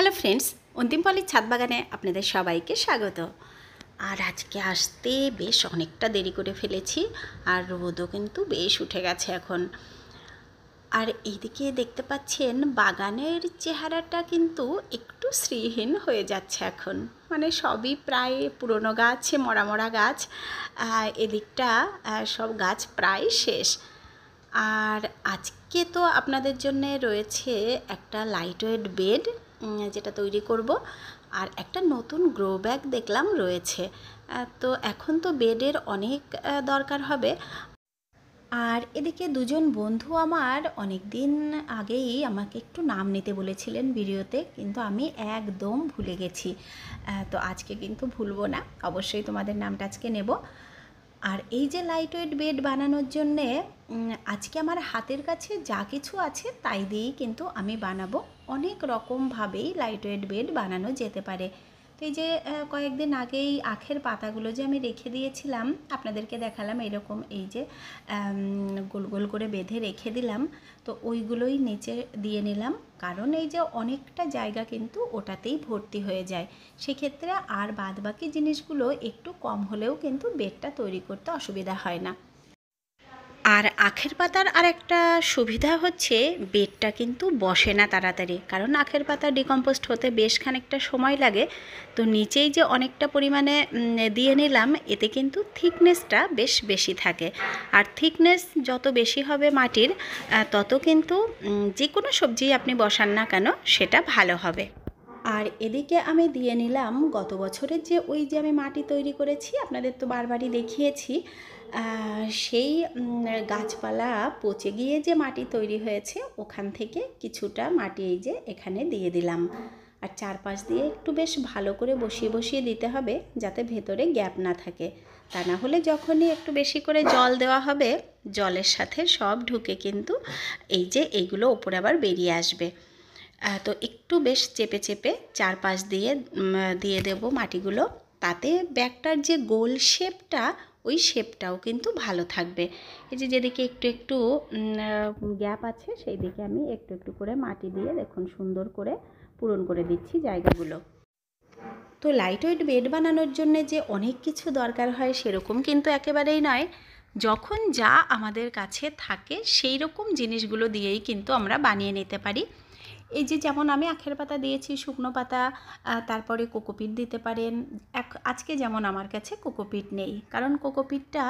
Hello friends, অন্তিম পল্লীর ছাদ বাগানে আপনাদের সবাইকে স্বাগত। আর আজকে আসতে বেশ অনেকটা দেরি করে ফেলেছি, আর রোদও কিন্তু বেশ উঠে গেছে এখন। আর এইদিকে দেখতে পাচ্ছেন বাগানের চেহারাটা কিন্তু একটু শ্রীহীন হয়ে যাচ্ছে এখন, মানে সবই প্রায় পুরনো গাছ, মরা মরা গাছ। এদিকটা সব গাছ প্রায় শেষ। আর আজকে তো আপনাদের জন্য রয়েছে একটা লাইট ওয়েট বেড, যেটা তৈরি করব, আর একটা নতুন গ্রো ব্যাগ দেখলাম রয়েছে। তো এখন তো বেডের অনেক দরকার হবে। আর এদিকে দুজন বন্ধু আমার অনেক দিন আগেই আমাকে একটু নাম নিতে বলেছিলেন ভিডিওতে, কিন্তু আমি একদম ভুলে গেছি। তো আজকে কিন্তু ভুলবো না, অবশ্যই তোমাদের নামটা আজকে নেব। আর এই যে লাইট ওয়েট বেড বানানোর জন্যে আজকে আমার হাতের কাছে যা কিছু আছে তাই দিয়েই কিন্তু আমি বানাবো। অনেক রকমভাবেই লাইট ওয়েট বেড বানানো যেতে পারে। তো এই যে কয়েকদিন আগেই আখের পাতাগুলো যে আমি রেখে দিয়েছিলাম, আপনাদেরকে দেখালাম এরকম, এই যে গোল গোল করে বেঁধে রেখে দিলাম। তো ওইগুলোই নিচে দিয়ে নিলাম, কারণ এই যে অনেকটা জায়গা কিন্তু ওটাতেই ভর্তি হয়ে যায়। সেক্ষেত্রে আর বাদবাকি জিনিসগুলো একটু কম হলেও কিন্তু বেডটা তৈরি করতে অসুবিধা হয় না। আর আখের পাতার আরেকটা সুবিধা হচ্ছে বেডটা কিন্তু বসে না তাড়াতাড়ি, কারণ আখের পাতা ডিকম্পোস্ট হতে বেশ খানিকটা সময় লাগে। তো নিচেই যে অনেকটা পরিমাণে দিয়ে নিলাম, এতে কিন্তু থিকনেসটা বেশ বেশি থাকে। আর থিকনেস যত বেশি হবে মাটির, তত কিন্তু যে কোনো সবজি আপনি বসান না কেন সেটা ভালো হবে। আর এদিকে আমি দিয়ে নিলাম গত বছরের যে ওই যে আমি মাটি তৈরি করেছি, আপনাদের তো বারবারই দেখিয়েছি, সেই গাছপালা পচে গিয়ে যে মাটি তৈরি হয়েছে ওখান থেকে কিছুটা মাটি এই যে এখানে দিয়ে দিলাম। আর চারপাশ দিয়ে একটু বেশ ভালো করে বসিয়ে বসিয়ে দিতে হবে, যাতে ভেতরে গ্যাপ না থাকে। তা না হলে যখনই একটু বেশি করে জল দেওয়া হবে, জলের সাথে সব ঢুকে কিন্তু এই যে এইগুলো ওপরে আবার বেরিয়ে আসবে। তো একটু বেশ চেপে চেপে চারপাশ দিয়ে দিয়ে দেব মাটিগুলো, তাতে ব্যাগটার যে গোল শেপটা, ওই শেপটাও কিন্তু ভালো থাকবে। এই যে যেদিকে একটু একটু গ্যাপ আছে, সেই দিকে আমি একটু একটু করে মাটি দিয়ে দেখুন সুন্দর করে পূরণ করে দিচ্ছি জায়গাগুলো। তো লাইট ওয়েট বেড বানানোর জন্য যে অনেক কিছু দরকার হয় সেরকম কিন্তু একেবারেই নয়। যখন যা আমাদের কাছে থাকে সেই রকম জিনিসগুলো দিয়েই কিন্তু আমরা বানিয়ে নিতে পারি। এই যে যেমন আমি আখের পাতা দিয়েছি, শুকনো পাতা, তারপরে কোকোপিট দিতে পারেন। আজকে যেমন আমার কাছে কোকোপিট নেই, কারণ কোকোপিটটা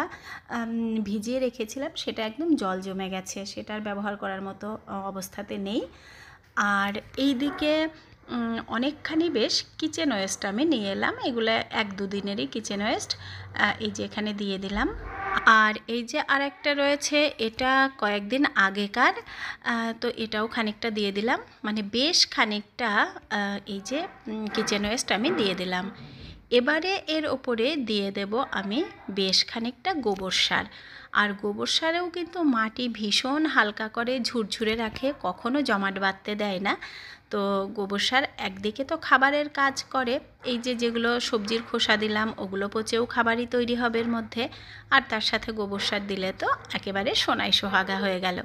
ভিজিয়ে রেখেছিলাম, সেটা একদম জল জমে গেছে, সেটার ব্যবহার করার মতো অবস্থাতে নেই। আর এই দিকে অনেকখানি বেশ কিচেন ওয়েস্ট আমি নিয়ে এলাম, এগুলো 1-2 দিনেরই কিচেন ওয়েস্ট, এই যে এখানে দিয়ে দিলাম। আর এই যে আরেকটা রয়েছে, এটা কয়েকদিন আগেকার, তো এটাও খানিকটা দিয়ে দিলাম, মানে বেশ খানিকটা এই যে কিচেন ওয়েস্ট আমি দিয়ে দিলাম। এবারে এর ওপরে দিয়ে দেব আমি বেশ খানিকটা গোবর সার। আর গোবর সারেও কিন্তু মাটি ভীষণ হালকা করে, ঝুরঝুরে রাখে, কখনো জমাট বাঁধতে দেয় না। তো গোবর সার একদিকে তো খাবারের কাজ করে, এই যে যেগুলো সবজির খোসা দিলাম ওগুলো পচেও খাবারই তৈরি হবে এর মধ্যে, আর তার সাথে গোবর সার দিলে তো একেবারে সোনায় সোহাগা হয়ে গেল।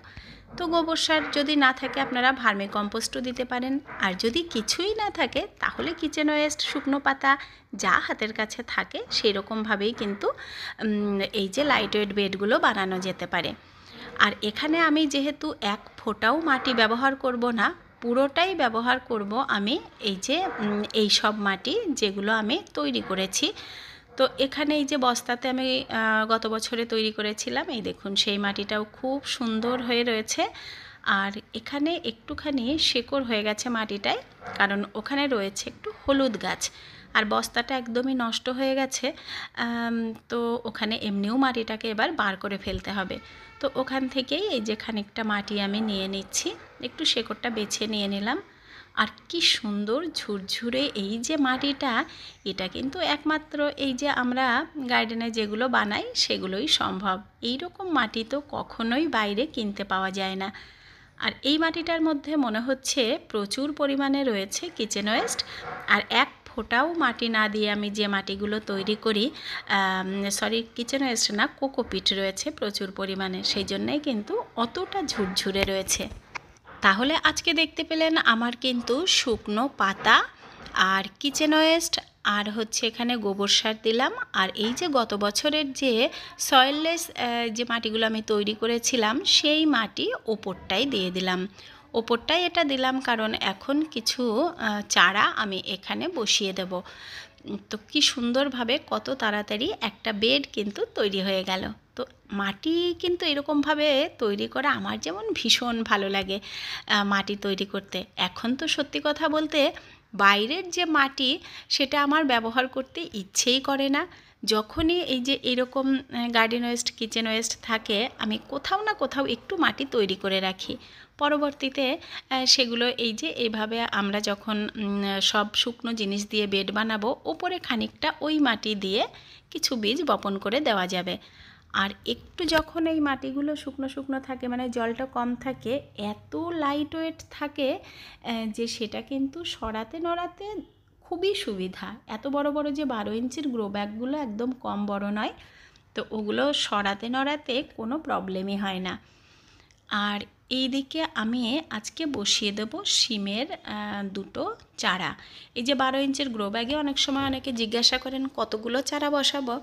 তো গোবর সার যদি না থাকে আপনারা ভার্মি কম্পোস্টও দিতে পারেন, আর যদি কিছুই না থাকে তাহলে কিচেন ওয়েস্ট, শুকনো পাতা যা হাতের কাছে থাকে সেই রকমভাবেই কিন্তু এই যে লাইট ওয়েট বেডগুলো বানানো যেতে পারে। আর এখানে আমি যেহেতু এক ফোঁটাও মাটি ব্যবহার করব না, পুরোটাই ব্যবহার করব আমি এই যে এই সব মাটি যেগুলো আমি তৈরি করেছি। তো এখানে এই যে বস্তাতে আমি গত বছরে তৈরি করেছিলাম, এই দেখুন সেই মাটিটাও খুব সুন্দর হয়ে রয়েছে। আর এখানে একটুখানি শেকড় হয়ে গেছে মাটিটায়, কারণ ওখানে রয়েছে একটু হলুদ গাছ, আর বস্তাটা একদমই নষ্ট হয়ে গেছে। তো ওখানে এমনিও মাটিটাকে এবার বার করে ফেলতে হবে। তো ওখান থেকেই এই যে খানিকটা মাটি আমি নিয়ে নিচ্ছি, একটু শেকড়টা বেছে নিয়ে নিলাম। আর কি সুন্দর ঝুরঝুরে এই যে মাটিটা, এটা কিন্তু একমাত্র এই যে আমরা গার্ডেনে যেগুলো বানাই সেগুলোই সম্ভব। এই রকম মাটি তো কখনোই বাইরে কিনতে পাওয়া যায় না। আর এই মাটিটার মধ্যে মনে হচ্ছে প্রচুর পরিমাণে রয়েছে কিচেন ওয়েস্ট। আর এক ফোঁটাও মাটি না দিয়ে আমি যে মাটিগুলো তৈরি করি, কিচেন ওয়েস্ট না, কোকোপিট রয়েছে প্রচুর পরিমাণে, সেই জন্যই কিন্তু অতটা ঝুরঝুরে রয়েছে। তাহলে আজকে দেখতে পেলেন আমার কিন্তু শুকনো পাতা আর কিচেন ওয়েস্ট আর হচ্ছে এখানে গোবর সার দিলাম, আর এই যে গত বছরের যে সয়েললেস যে মাটিগুলো আমি তৈরি করেছিলাম সেই মাটি ওপরটাই দিয়ে দিলাম। ওপরটাই এটা দিলাম কারণ এখন কিছু চারা আমি এখানে বসিয়ে দেব। তো কি সুন্দরভাবে কত তাড়াতাড়ি একটা বেড কিন্তু তৈরি হয়ে গেল। তো মাটি কিন্তু এরকমভাবে তৈরি করা আমার যেমন ভীষণ ভালো লাগে মাটি তৈরি করতে। এখন তো সত্যি কথা বলতে বাইরের যে মাটি সেটা আমার ব্যবহার করতে ইচ্ছেই করে না। যখনই এই যে এরকম গার্ডেন ওয়েস্ট কিচেন ওয়েস্ট থাকে আমি কোথাও না কোথাও একটু মাটি তৈরি করে রাখি। পরবর্তীতে সেগুলো এই যে এইভাবে আমরা যখন সব শুকনো জিনিস দিয়ে বেড বানাবো ওপরে খানিকটা ওই মাটি দিয়ে কিছু বীজ বপন করে দেওয়া যাবে। আর একটু যখন এই মাটিগুলো শুকনো শুকনো থাকে মানে জলটা কম থাকে এত লাইট ওয়েট থাকে যে সেটা কিন্তু সরাতে নড়াতে খুবই সুবিধা। এত বড় বড় যে 12 ইঞ্চির গ্রো ব্যাগগুলো একদম কম বড় নয়, তো ওগুলো সরাতে নড়াতে কোনো প্রবলেমই হয় না। আর এইদিকে আমি আজকে বসিয়ে দেবো শিমের দুটো চারা। এই যে 12 ইঞ্চির গ্রো ব্যাগে অনেক সময় অনেকে জিজ্ঞাসা করেন কতগুলো চারা বসাবো,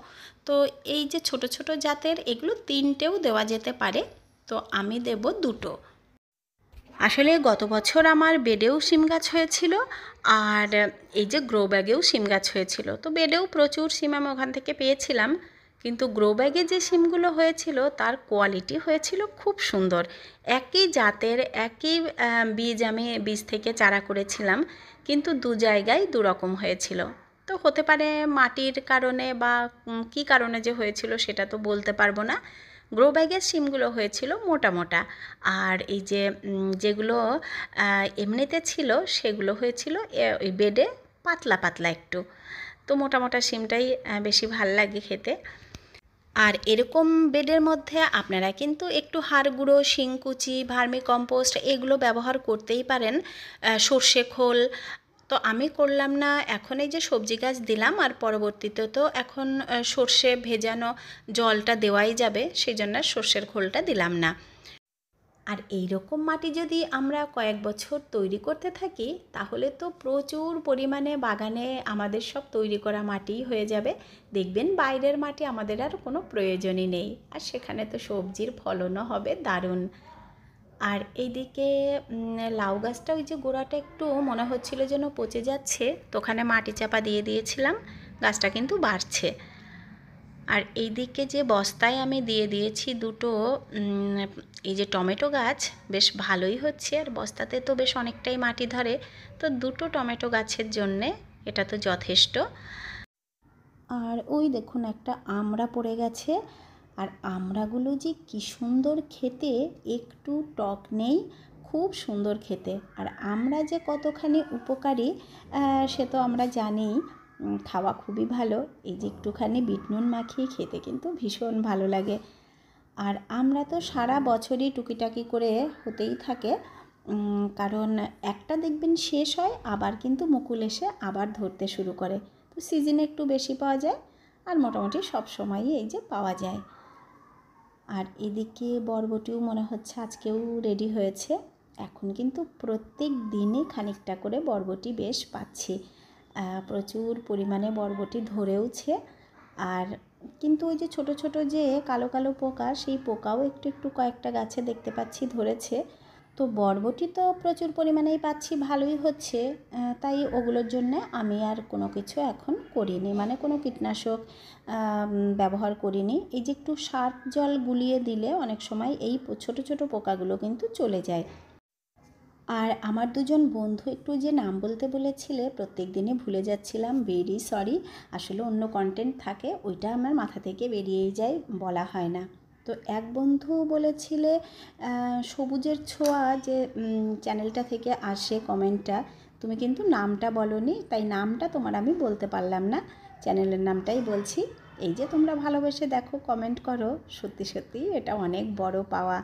তো এই যে ছোট ছোট জাতের এগুলো 3টেও দেওয়া যেতে পারে, তো আমি দেব 2টো। আসলে গত বছর আমার বেডেও শিম গাছ হয়েছিল আর এই যে গ্রো ব্যাগেও শিম গাছ হয়েছিল। তো বেডেও প্রচুর শিম আমি ওখান থেকে পেয়েছিলাম, কিন্তু গ্রো ব্যাগে যে শিমগুলো হয়েছিল তার কোয়ালিটি হয়েছিল খুব সুন্দর। একই জাতের একই বীজ থেকে চারা করেছিলাম, কিন্তু দু জায়গায় দুরকম হয়েছিল। তো হতে পারে মাটির কারণে বা কী কারণে যে হয়েছিল সেটা তো বলতে পারবো না। গ্রো ব্যাগের শিমগুলো হয়েছিল মোটা মোটা, আর এই যে যেগুলো এমনিতে ছিল সেগুলো হয়েছিল ওই বেডে পাতলা পাতলা একটু। তো মোটা মোটা শিমটাই বেশি ভাল লাগে খেতে। আর এরকম বেডের মধ্যে আপনারা কিন্তু একটু হাড় গুঁড়ো, শিংকুচি, ভার্মি কম্পোস্ট এগুলো ব্যবহার করতেই পারেন, সর্ষে খোল। তো আমি করলাম না, এখন এই যে সবজি গাছ দিলাম আর পরবর্তীতে তো এখন সর্ষে ভেজানো জলটা দেওয়াই যাবে, সেই জন্য সর্ষের খোলটা দিলাম না। আর এই রকম মাটি যদি আমরা কয়েক বছর তৈরি করতে থাকি তাহলে তো প্রচুর পরিমাণে বাগানে আমাদের সব তৈরি করা মাটিই হয়ে যাবে। দেখবেন বাইরের মাটি আমাদের আর কোনো প্রয়োজনই নেই, আর সেখানে তো সবজির ফলনও হবে দারুণ। আর এইদিকে লাউ গাছটা ওই যে গোড়াটা একটু মনে হচ্ছিল যেন পচে যাচ্ছে, তো ওখানে মাটি চাপা দিয়ে দিয়েছিলাম, গাছটা কিন্তু বাড়ছে। আর এইদিকে যে বস্তায় আমি দিয়ে দিয়েছি 2টো এই যে টমেটো গাছ বেশ ভালোই হচ্ছে, আর বস্তাতে তো বেশ অনেকটাই মাটি ধরে, তো 2টো টমেটো গাছের জন্যে এটা তো যথেষ্ট। আর ওই দেখুন একটা আমড়া পড়ে গেছে, আর আমড়াগুলো যে কি সুন্দর খেতে, একটু টক নেই, খুব সুন্দর খেতে। আর আমড়া যে কতখানি উপকারী সে তো আমরা জানি, খাওয়া খুবই ভালো। এই যে একটুখানি বিট নুন মাখিয়ে খেতে কিন্তু ভীষণ ভালো লাগে। আর আমরা তো সারা বছরই টুকিটাকি করে হতেই থাকে, কারণ একটা দেখবেন শেষ হয় আবার কিন্তু মুকুল এসে আবার ধরতে শুরু করে। তো সিজনে একটু বেশি পাওয়া যায়, আর মোটামুটি সব সময়ই এই যে পাওয়া যায়। আর এদিকে বরবটিও মনে হচ্ছে আজকেও রেডি হয়েছে। এখন কিন্তু প্রত্যেক দিনই খানিকটা করে বরবটি বেশ পাচ্ছি, প্রচুর পরিমাণে বরবটি ধরেওছে। আর কিন্তু ওই যে ছোট ছোট যে কালো কালো পোকা, সেই পোকাও একটু একটু কয়েকটা গাছে দেখতে পাচ্ছি ধরেছে। তো বরবটি তো প্রচুর পরিমাণেই পাচ্ছি, ভালোই হচ্ছে, তাই ওগুলোর জন্য আমি আর কোনো কিছু এখন করিনি, মানে কোনো কীটনাশক ব্যবহার করিনি। এই যে একটু সার্ফ জল গুলিয়ে দিলে অনেক সময় এই ছোট ছোট পোকাগুলো কিন্তু চলে যায়। আর আমার 2জন বন্ধু একটু যে নাম বলতে বলেছিলে প্রত্যেক দিনই ভুলে যাচ্ছিলাম, ভেরি সরি। আসলে অন্য কন্টেন্ট থাকে, ওইটা আমার মাথা থেকে বেরিয়েই যায়, বলা হয় না। তো এক বন্ধু বলেছিলে সবুজের ছোঁয়া যে চ্যানেলটা থেকে আসে কমেন্টটা, তুমি কিন্তু নামটা বলোনি, তাই নামটা তোমার আমি বলতে পারলাম না, চ্যানেলের নামটাই বলছি। এই যে তোমরা ভালোবেসে দেখো, কমেন্ট করো, সত্যি সত্যি এটা অনেক বড় পাওয়া।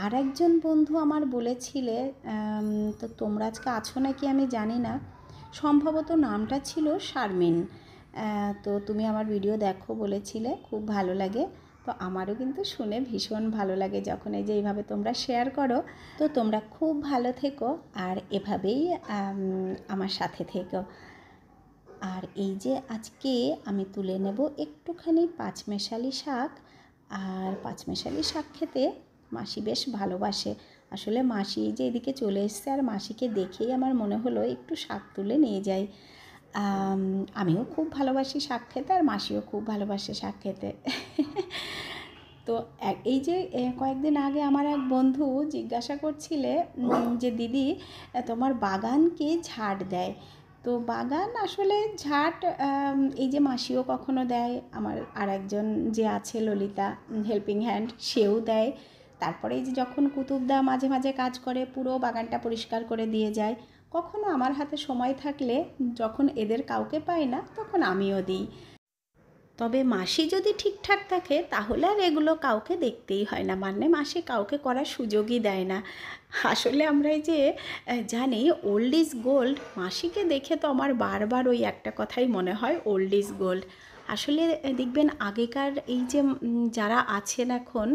আর একজন বন্ধু আমার বলেছিলে, তো তোমরা আজকে আছো নাকি আমি জানি না, সম্ভবত নামটা ছিল শারমিন। তো তুমি আমার ভিডিও দেখো বলেছিলে, খুব ভালো লাগে। তো আমারও কিন্তু শুনে ভীষণ ভালো লাগে যখন এই যে এইভাবে তোমরা শেয়ার করো। তো তোমরা খুব ভালো থেকো আর এভাবেই আমার সাথে থেকো। আর এই যে আজকে আমি তুলে নেব একটুখানি পাঁচমেশালি শাক। আর পাঁচমেশালি শাক খেতে মাসি বেশ ভালোবাসে। আসলে মাসি এই যে এদিকে চলে এসছে আর মাসিকে দেখেই আমার মনে হলো একটু শাক তুলে নিয়ে যাই। আমিও খুব ভালোবাসি শাক খেতে আর মাসিও খুব ভালোবাসে শাক খেতে। তো এই যে কয়েকদিন আগে আমার এক বন্ধু জিজ্ঞাসা করছিলে যে দিদি তোমার বাগান কি ঝাড় দেয়? তো বাগান আসলে ঝাঁট এই যে মাসিও কখনো দেয়, আমার আর একজন যে আছে ললিতা হেল্পিং হ্যান্ড সেও দেয়। তারপরে এই যে যখন কুতুবদা মাঝে মাঝে কাজ করে পুরো বাগানটা পরিষ্কার করে দিয়ে যায়। কখনো আমার হাতে সময় থাকলে যখন এদের কাউকে পাই না তখন আমিও দিই। তবে মাসি যদি ঠিকঠাক থাকে তাহলে আর এগুলো কাউকে দেখতেই হয় না, মানে মাসি কাউকে করার সুযোগই দেয় না। আসলে আমরা এই যে জানি ওল্ড ইজ গোল্ড, মাসিকে দেখে তো আমার বারবার ওই একটা কথাই মনে হয় ওল্ড ইজ গোল্ড। আসলে দেখবেন আগেকার এই যে যারা আছেন এখন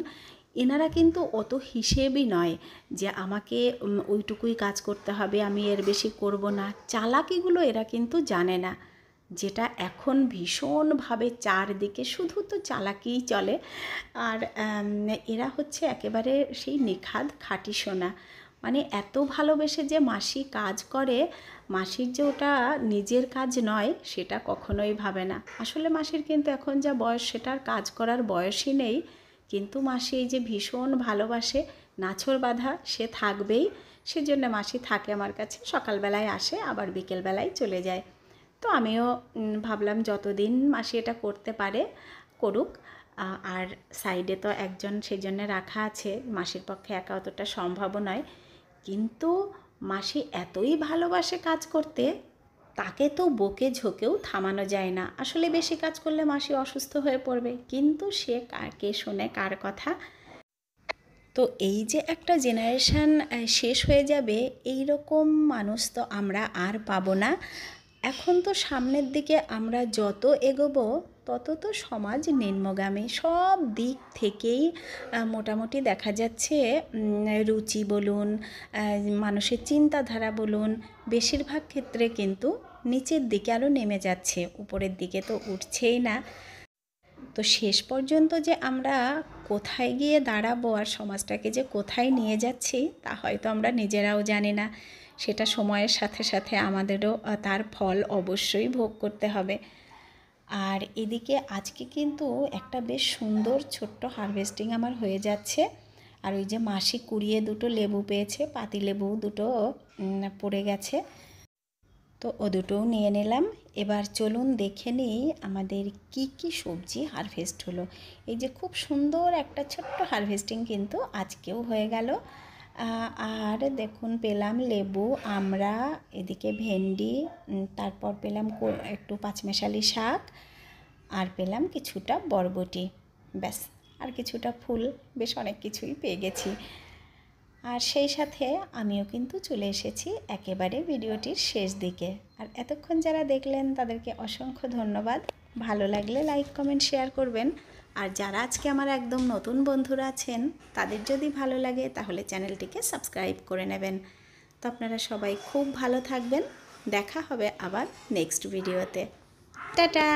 এনারা কিন্তু অত হিসেবই নয় যে আমাকে ওইটুকুই কাজ করতে হবে, আমি এর বেশি করব না। চালাকিগুলো এরা কিন্তু জানে না, যেটা এখন ভীষণভাবে চারদিকে শুধু তো চালাকিই চলে। আর এরা হচ্ছে একেবারে সেই নিখাদ খাঁটি সোনা। মানে এত ভালোবেসে যে মাসি কাজ করে, মাসির যে ওটা নিজের কাজ নয় সেটা কখনোই ভাবে না। আসলে মাসির কিন্তু এখন যা বয়স সেটার কাজ করার বয়সই নেই, কিন্তু মাসি এই যে ভীষণ ভালোবাসে, নাছোড় বাঁধা সে থাকবেই। সেজন্য মাসি থাকে আমার কাছে, সকালবেলায় আসে আবার বিকেলবেলায় চলে যায়। তো আমিও ভাবলাম যতদিন মাসি এটা করতে পারে করুক। আর সাইডে তো একজন সেই জন্য রাখা আছে, মাসির পক্ষে একা অতটা সম্ভব নয়। কিন্তু মাসি এতই ভালোবাসে কাজ করতে, তাকে তো বকে ঝোঁকেও থামানো যায় না। আসলে বেশি কাজ করলে মাসি অসুস্থ হয়ে পড়বে, কিন্তু সে কে শোনে কার কথা। তো এই যে একটা জেনারেশান শেষ হয়ে যাবে, এই রকম মানুষ তো আমরা আর পাবো না। এখন তো সামনের দিকে আমরা যত এগোবো তত তো সমাজ নিম্নগামী সব দিক থেকেই মোটামুটি দেখা যাচ্ছে। রুচি বলুন, মানুষের চিন্তাধারা বলুন, বেশিরভাগ ক্ষেত্রে কিন্তু নিচের দিকে আরও নেমে যাচ্ছে, উপরের দিকে তো উঠছেই না। তো শেষ পর্যন্ত যে আমরা কোথায় গিয়ে দাঁড়াবো আর সমাজটাকে যে কোথায় নিয়ে যাচ্ছি তা হয়তো আমরা নিজেরাও জানি না। সেটা সময়ের সাথে সাথে আমাদেরও তার ফল অবশ্যই ভোগ করতে হবে। আর এদিকে আজকে কিন্তু একটা বেশ সুন্দর ছোট্ট হারভেস্টিং আমার হয়ে যাচ্ছে। আর ওই যে মাসি কুড়িয়ে দুটো লেবু পেয়েছে, পাতিলেবু দুটো পড়ে গেছে, তো ও দুটোও নিয়ে নিলাম। এবার চলুন দেখে নিই আমাদের কি কি সবজি হারভেস্ট হলো। এই যে খুব সুন্দর একটা ছোট্ট হারভেস্টিং কিন্তু আজকেও হয়ে গেল। আর দেখুন পেলাম লেবু, আমড়া, এদিকে ভেন্ডি, তারপর পেলাম একটু পাঁচমেশালি শাক, আর পেলাম কিছুটা বরবটি, ব্যাস। আর কিছুটা ফুল, বেশ অনেক কিছুই পেয়ে গেছি। আর সেই সাথে আমিও কিন্তু চলে এসেছি একেবারে ভিডিওটির শেষ দিকে। আর এতক্ষণ যারা দেখলেন তাদেরকে অসংখ্য ধন্যবাদ। ভালো লাগলে লাইক কমেন্ট শেয়ার করবেন। আর যারা আজকে আমার একদম নতুন বন্ধুরা আছেন তাদের যদি ভালো লাগে তাহলে চ্যানেলটিকে সাবস্ক্রাইব করে নেবেন। তো আপনারা সবাই খুব ভালো থাকবেন, দেখা হবে আবার নেক্সট ভিডিওতে। টাটা।